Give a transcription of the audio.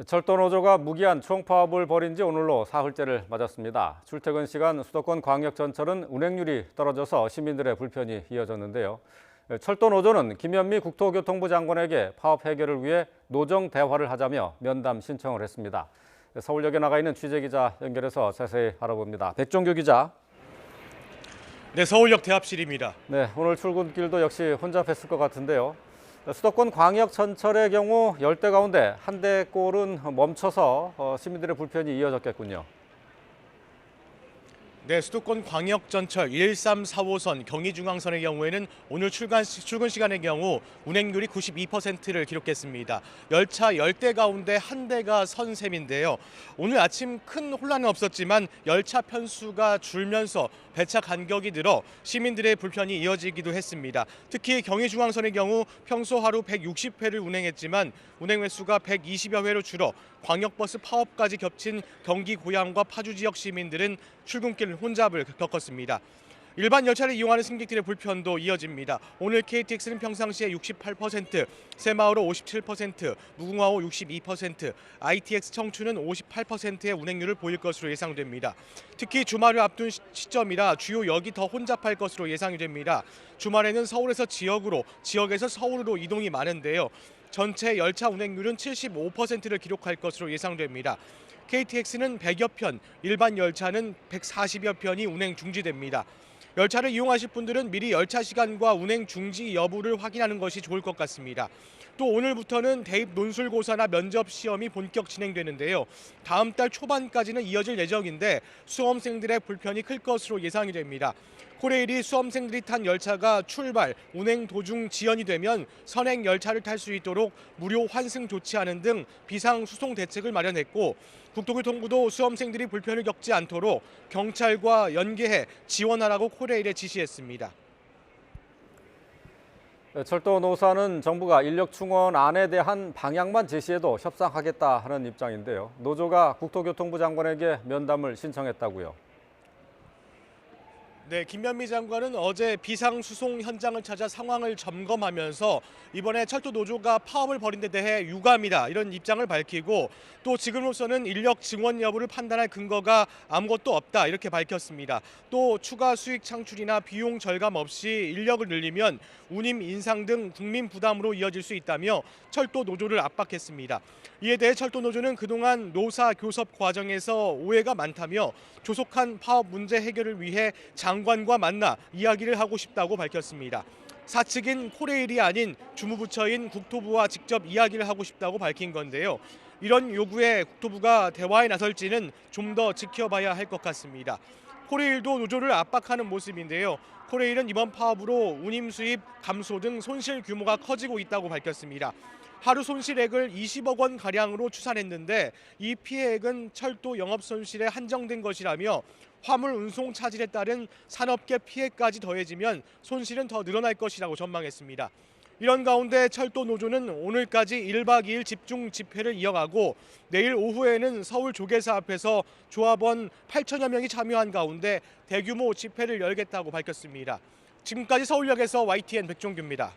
철도노조가 무기한 총파업을 벌인 지 오늘로 사흘째를 맞았습니다. 출퇴근 시간 수도권 광역전철은 운행률이 떨어져서 시민들의 불편이 이어졌는데요. 철도노조는 김현미 국토교통부 장관에게 파업 해결을 위해 노정 대화를 하자며 면담 신청을 했습니다. 서울역에 나가 있는 취재기자 연결해서 자세히 알아봅니다. 백종규 기자. 네, 서울역 대합실입니다. 네, 오늘 출근길도 역시 혼잡했을 것 같은데요. 수도권 광역전철의 경우 10대 가운데 한 대꼴은 멈춰서 시민들의 불편이 이어졌겠군요. 네, 수도권 광역전철 1345선 경의중앙선의 경우에는 오늘 출근 시간의 경우 운행률이 92%를 기록했습니다. 열차 10대 가운데 한 대가 선 셈인데요. 오늘 아침 큰 혼란은 없었지만 열차 편수가 줄면서 배차 간격이 늘어 시민들의 불편이 이어지기도 했습니다. 특히 경의중앙선의 경우 평소 하루 160회를 운행했지만 운행 횟수가 120여 회로 줄어 광역버스 파업까지 겹친 경기 고양과 파주 지역 시민들은 출근길 혼잡을 겪었습니다. 일반 열차를 이용하는 승객들의 불편도 이어집니다. 오늘 KTX는 평상시에 68%, 새마을호 57%, 무궁화호 62%, ITX 청춘은 58%의 운행률을 보일 것으로 예상됩니다. 특히 주말을 앞둔 시점이라 주요 역이 더 혼잡할 것으로 예상이 됩니다. 주말에는 서울에서 지역으로, 지역에서 서울로 이동이 많은데요. 전체 열차 운행률은 75%를 기록할 것으로 예상됩니다. KTX는 100여 편, 일반 열차는 140여 편이 운행 중지됩니다. 열차를 이용하실 분들은 미리 열차 시간과 운행 중지 여부를 확인하는 것이 좋을 것 같습니다. 또 오늘부터는 대입 논술고사나 면접 시험이 본격 진행되는데요. 다음 달 초반까지는 이어질 예정인데 수험생들의 불편이 클 것으로 예상이 됩니다. 코레일이 수험생들이 탄 열차가 출발, 운행 도중 지연이 되면 선행 열차를 탈 수 있도록 무료 환승 조치하는 등 비상수송 대책을 마련했고 국토교통부도 수험생들이 불편을 겪지 않도록 경찰과 연계해 지원하라고 코레일에 지시했습니다. 철도 노사는 정부가 인력 충원안에 대한 방향만 제시해도 협상하겠다 하는 입장인데요. 노조가 국토교통부 장관에게 면담을 신청했다고요. 네, 김현미 장관은 어제 비상수송 현장을 찾아 상황을 점검하면서 이번에 철도 노조가 파업을 벌인 데 대해 유감이다 이런 입장을 밝히고 또 지금으로서는 인력 증원 여부를 판단할 근거가 아무것도 없다 이렇게 밝혔습니다. 또 추가 수익 창출이나 비용 절감 없이 인력을 늘리면 운임 인상 등 국민 부담으로 이어질 수 있다며 철도 노조를 압박했습니다. 이에 대해 철도 노조는 그동안 노사 교섭 과정에서 오해가 많다며 조속한 파업 문제 해결을 위해 장관과 만나 이야기를 하고 싶다고 밝혔습니다. 사측인 코레일이 아닌 주무부처인 국토부와 직접 이야기를 하고 싶다고 밝힌 건데요. 이런 요구에 국토부가 대화에 나설지는 좀 더 지켜봐야 할 것 같습니다. 코레일도 노조를 압박하는 모습인데요. 코레일은 이번 파업으로 운임 수입 감소 등 손실 규모가 커지고 있다고 밝혔습니다. 하루 손실액을 20억 원 가량으로 추산했는데 이 피해액은 철도 영업 손실에 한정된 것이라며 화물 운송 차질에 따른 산업계 피해까지 더해지면 손실은 더 늘어날 것이라고 전망했습니다. 이런 가운데 철도 노조는 오늘까지 1박 2일 집중 집회를 이어가고 내일 오후에는 서울 조계사 앞에서 조합원 8천여 명이 참여한 가운데 대규모 집회를 열겠다고 밝혔습니다. 지금까지 서울역에서 YTN 백종규입니다.